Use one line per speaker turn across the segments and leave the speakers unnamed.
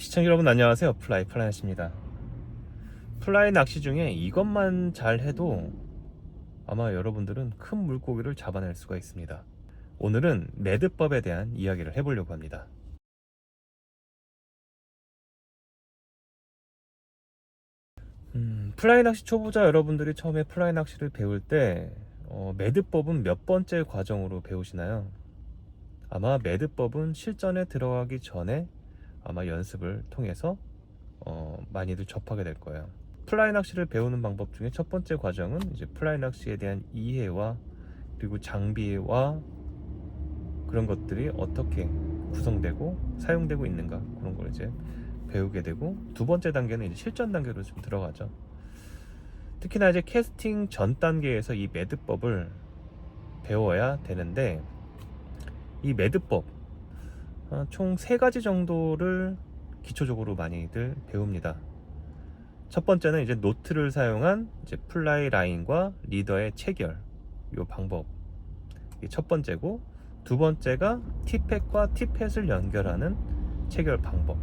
시청자 여러분 안녕하세요. 플라이낚시입니다. 플라이 낚시 중에 이것만 잘 해도 아마 여러분들은 큰 물고기를 잡아낼 수가 있습니다. 오늘은 매듭법에 대한 이야기를 해보려고 합니다. 플라이 낚시 초보자 여러분들이 처음에 플라이 낚시를 배울 때 매듭법은 몇 번째 과정으로 배우시나요? 아마 매듭법은 실전에 들어가기 전에 아마 연습을 통해서 많이들 접하게 될 거예요. 플라이 낚시를 배우는 방법 중에 첫 번째 과정은 이제 플라이 낚시에 대한 이해와 그리고 장비와 그런 것들이 어떻게 구성되고 사용되고 있는가 그런 걸 이제 배우게 되고, 두 번째 단계는 이제 실전 단계로 좀 들어가죠. 특히나 이제 캐스팅 전 단계에서 이 매듭법을 배워야 되는데, 이 매듭법 총 3가지 정도를 기초적으로 많이들 배웁니다. 첫 번째는 이제 노트를 사용한 이제 플라이 라인과 리더의 체결, 이 방법, 이게 첫 번째고, 두 번째가 티팻과 티팻을 연결하는 체결 방법,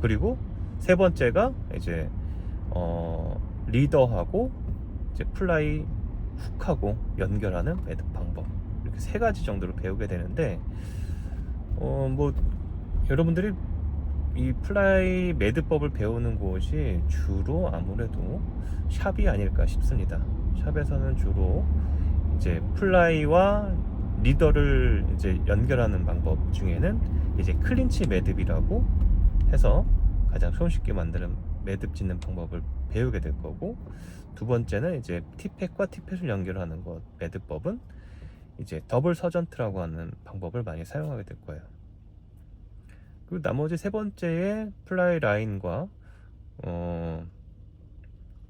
그리고 세 번째가 이제 리더하고 이제 플라이 훅하고 연결하는 매듭 방법, 이렇게 3가지 정도로 배우게 되는데, 뭐 여러분들이 이 플라이 매듭법을 배우는 곳이 주로 아무래도 샵이 아닐까 싶습니다. 샵에서는 주로 이제 플라이와 리더를 이제 연결하는 방법 중에는 이제 클린치 매듭이라고 해서 가장 손쉽게 만드는 매듭 짓는 방법을 배우게 될 거고, 두 번째는 이제 티팻과 티팻을 연결하는 것 매듭법은 이제 더블 서전트라고 하는 방법을 많이 사용하게 될 거예요. 그리고 나머지 세 번째의 플라이 라인과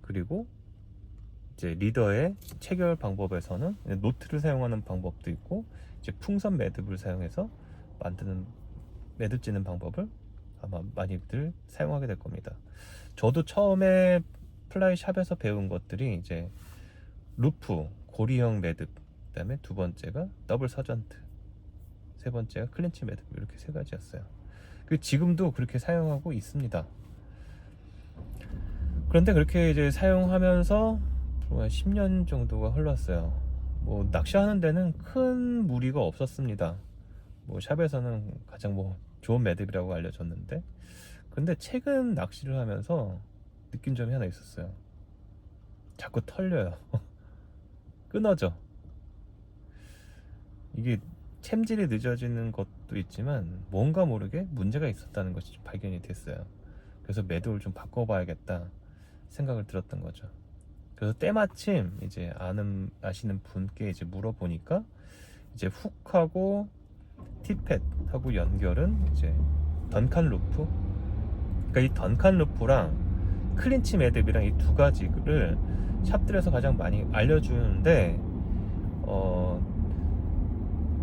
그리고 이제 리더의 체결 방법에서는 노트를 사용하는 방법도 있고, 이제 풍선 매듭을 사용해서 만드는 매듭 짓는 방법을 아마 많이들 사용하게 될 겁니다. 저도 처음에 플라이 샵에서 배운 것들이 이제 루프, 고리형 매듭, 그 다음에 두 번째가 더블 서전트, 세 번째가 클린치 매듭, 이렇게 3가지였어요. 지금도 그렇게 사용하고 있습니다. 그런데 그렇게 이제 사용하면서 10년 정도가 흘렀어요. 뭐 낚시하는 데는 큰 무리가 없었습니다. 뭐 샵에서는 가장 좋은 매듭이라고 알려졌는데, 근데 최근 낚시를 하면서 느낀 점이 하나 있었어요. 자꾸 털려요. 끊어져. 이게 챔질이 늦어지는 것도 있지만 뭔가 모르게 문제가 있었다는 것이 좀 발견이 됐어요. 그래서 매듭을 좀 바꿔봐야겠다 생각을 들었던 거죠. 그래서 때마침 이제 아시는 분께 이제 물어보니까 이제 훅하고 티팻하고 연결은 이제 던칸 루프, 그러니까 이 던칸 루프랑 클린치 매듭이랑 이 2가지를 샵들에서 가장 많이 알려주는데,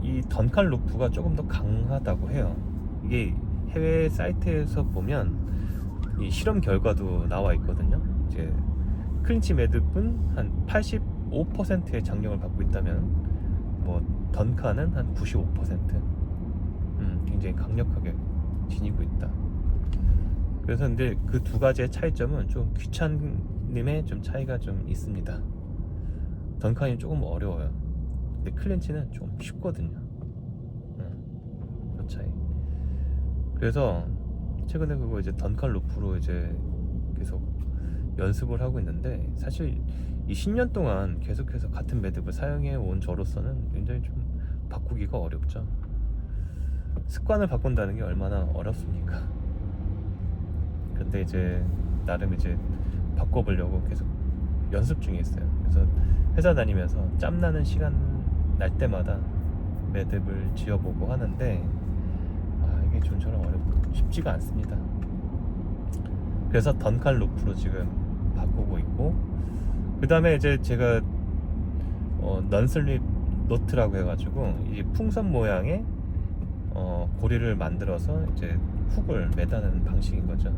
이 던칸 루프가 조금 더 강하다고 해요. 이게 해외 사이트에서 보면 이 실험 결과도 나와 있거든요. 이제 클린치 매듭은 한 85%의 장력을 갖고 있다면 던칸은 한 95%, 굉장히 강력하게 지니고 있다. 그래서 근데 그 2가지의 차이점은 좀 귀찮음의 좀 차이가 좀 있습니다. 던칸이 조금 어려워요. 근데 클린치는 좀 쉽거든요. 그 차이. 그래서 최근에 그거 이제 던칸 루프로 이제 계속 연습을 하고 있는데, 사실 이 10년 동안 계속해서 같은 매듭을 사용해 온 저로서는 굉장히 좀 바꾸기가 어렵죠. 습관을 바꾼다는 게 얼마나 어렵습니까? 근데 이제 나름 이제 바꿔보려고 계속 연습 중에 있어요. 그래서 회사 다니면서 짬나는 시간 날 때마다 매듭을 지어보고 하는데, 이게 좀처럼 쉽지가 않습니다. 그래서 던칸 루프로 지금 바꾸고 있고, 그 다음에 이제 제가 넌슬립 노트라고 해가지고 이 풍선 모양의 고리를 만들어서 이제 훅을 매다는 방식인 거죠.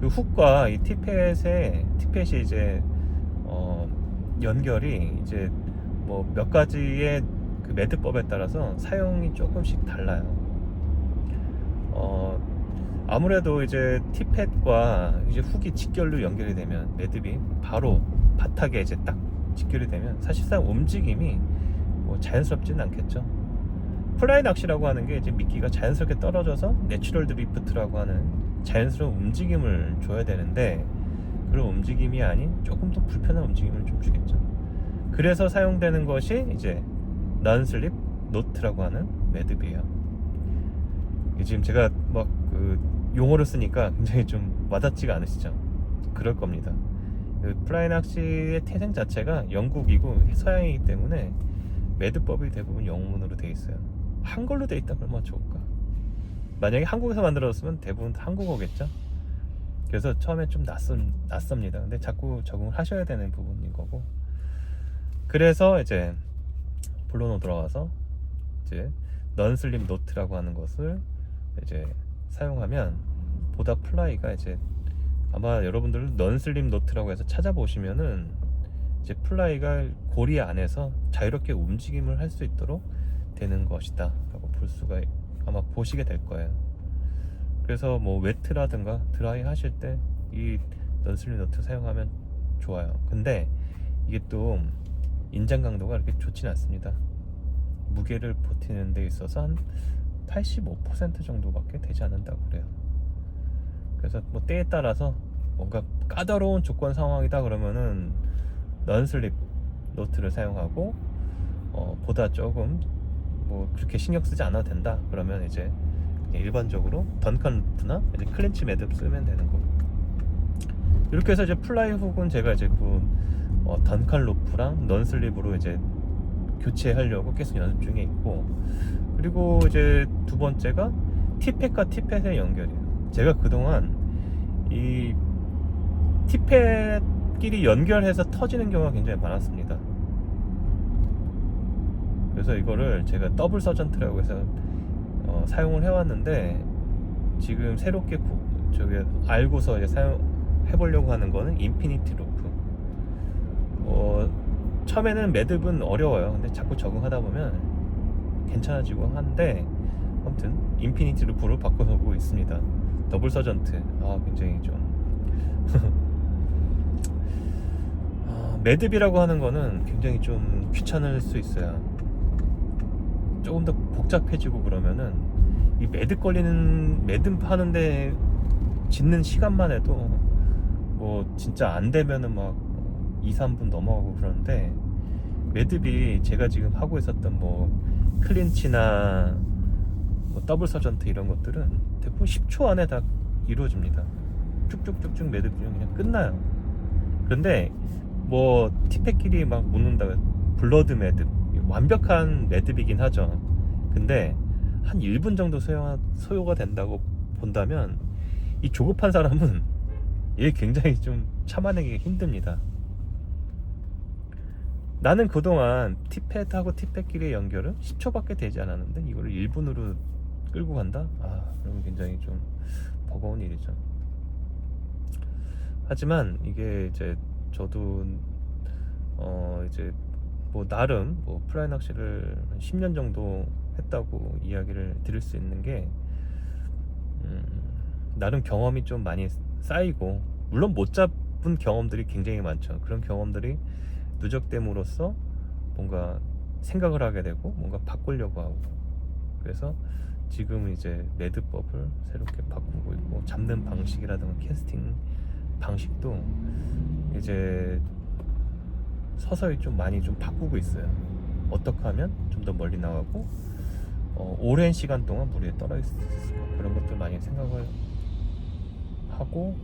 그 훅과 이 티팻이 이제 연결이 이제 몇 가지의 그 매듭법에 따라서 사용이 조금씩 달라요. 아무래도 이제 티팻과 이제 훅이 직결로 연결이 되면 매듭이 바로 바닥에 이제 딱 직결이 되면 사실상 움직임이 뭐 자연스럽지는 않겠죠. 플라이 낚시라고 하는 게 이제 미끼가 자연스럽게 떨어져서 내추럴 드리프트라고 하는 자연스러운 움직임을 줘야 되는데 그런 움직임이 아닌 조금 더 불편한 움직임을 좀 주겠죠. 그래서 사용되는 것이 이제 넌슬립 노트라고 하는 매듭이에요. 지금 제가 막 그 용어를 쓰니까 굉장히 좀 와닿지가 않으시죠? 그럴 겁니다. 그 플라이 낚시의 태생 자체가 영국이고 서양이기 때문에 매듭법이 대부분 영문으로 돼 있어요. 한글로 돼 있다면 얼마나 좋을까? 만약에 한국에서 만들었으면 대부분 한국어겠죠? 그래서 처음에 좀 낯섭니다. 근데 자꾸 적응을 하셔야 되는 부분인 거고. 그래서 이제 본론으로 돌아와서 이제 넌슬립 노트라고 하는 것을 이제 사용하면 보다 플라이가 이제 아마 여러분들 넌슬립 노트라고 해서 찾아보시면은 이제 플라이가 고리 안에서 자유롭게 움직임을 할 수 있도록 되는 것이다 라고 볼 수가 아마 보시게 될 거예요. 그래서 뭐 웨트라든가 드라이 하실 때 이 넌슬립 노트 사용하면 좋아요. 근데 이게 또 인장 강도가 그렇게 좋지는 않습니다. 무게를 버티는 데 있어서 한 85% 정도밖에 되지 않는다고 그래요. 그래서 뭐 때에 따라서 뭔가 까다로운 조건 상황이다 그러면은 넌슬립 노트를 사용하고 보다 조금 뭐 그렇게 신경 쓰지 않아도 된다 그러면 이제 일반적으로 던컨 루프나 이제 클린치 매듭 쓰면 되는 거고. 이렇게 해서 이제 플라이 훅은 제가 이제 그 던컨 루프랑 넌슬립으로 이제 교체하려고 계속 연습 중에 있고, 그리고 이제 두 번째가 티팻과 티팻의 연결이에요. 제가 그동안 이 티팻끼리 연결해서 터지는 경우가 굉장히 많았습니다. 그래서 이거를 제가 더블 서전트라고 해서 사용을 해왔는데, 지금 새롭게 알고서 이제 사용해보려고 하는 거는 인피니티 루프. 처음에는 매듭은 어려워요. 근데 자꾸 적응하다 보면 괜찮아지고 한데, 아무튼 인피니티 루프로 바꿔보고 있습니다. 더블 서전트 굉장히 좀 매듭이라고 하는 거는 굉장히 좀 귀찮을 수 있어요. 조금 더 복잡해지고 그러면은 이 매듭 하는데 짓는 시간만 해도 뭐 진짜 안 되면은 막 2-3분 넘어가고 그러는데, 매듭이 제가 지금 하고 있었던 뭐 클린치나 뭐 더블 서전트 이런 것들은 대부분 10초 안에 다 이루어집니다. 쭉쭉쭉쭉 매듭이 그냥 끝나요. 그런데 뭐 티팻끼리 막 묶는다, 블러드 매듭, 완벽한 매듭이긴 하죠. 근데 한 1분 정도 소요가 된다고 본다면 이 조급한 사람은 얘 굉장히 좀 참아내기 힘듭니다. 나는 그동안 티팻하고 티팻끼리의 연결은 10초밖에 되지 않았는데 이거를 1분으로 끌고 간다? 그러면 굉장히 좀 버거운 일이죠. 하지만 이게 이제 저도 이제 뭐 나름 뭐 플라이 낚시를 10년 정도 했다고 이야기를 드릴 수 있는 게, 나름 경험이 좀 많이 쌓이고, 물론 못 잡은 경험들이 굉장히 많죠. 그런 경험들이 누적됨으로써 뭔가 생각을 하게 되고 뭔가 바꾸려고 하고, 그래서 지금 이제 매듭법을 새롭게 바꾸고 있고, 잡는 방식이라든가 캐스팅 방식도 이제 서서히 좀 많이 좀 바꾸고 있어요. 어떻게 하면 좀 더 멀리 나가고 오랜 시간 동안 물에 떠 있을 수 있을까, 그런 것들 많이 생각을 하고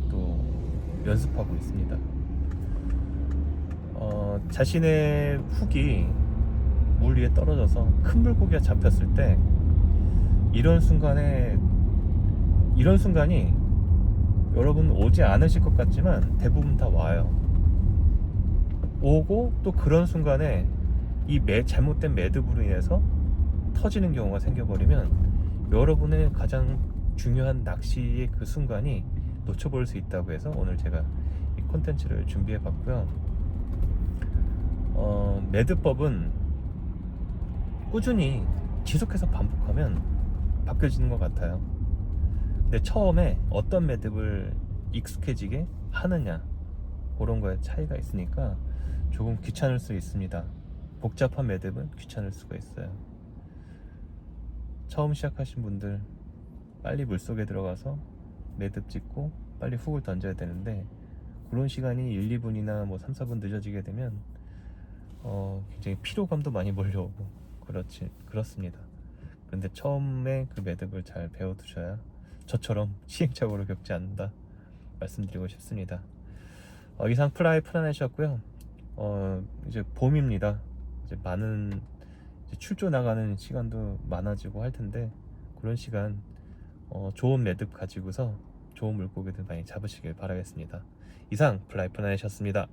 또 연습하고 있습니다. 자신의 훅이 물 위에 떨어져서 큰 물고기가 잡혔을 때 이런 순간이 여러분 오지 않으실 것 같지만 대부분 다 와요. 오고 또 그런 순간에 이 잘못된 매듭으로 인해서 터지는 경우가 생겨버리면 여러분의 가장 중요한 낚시의 그 순간이 놓쳐버릴 수 있다고 해서 오늘 제가 이 콘텐츠를 준비해 봤고요. 매듭법은 꾸준히 지속해서 반복하면 바뀌어지는 것 같아요. 근데 처음에 어떤 매듭을 익숙해지게 하느냐, 그런 거에 차이가 있으니까 조금 귀찮을 수 있습니다. 복잡한 매듭은 귀찮을 수가 있어요. 처음 시작하신 분들 빨리 물속에 들어가서 매듭 짓고 빨리 훅을 던져야 되는데, 그런 시간이 1, 2분이나 뭐 3, 4분 늦어지게 되면 굉장히 피로감도 많이 몰려오고 그렇습니다. 근데 처음에 그 매듭을 잘 배워두셔야 저처럼 시행착오를 겪지 않는다 말씀드리고 싶습니다. 이상 플라이 플라넷이었고요. 이제 봄입니다. 이제 많은 이제 출조 나가는 시간도 많아지고 할 텐데, 그런 시간 좋은 매듭 가지고서 좋은 물고기들 많이 잡으시길 바라겠습니다. 이상 플라이 플라넷이었습니다.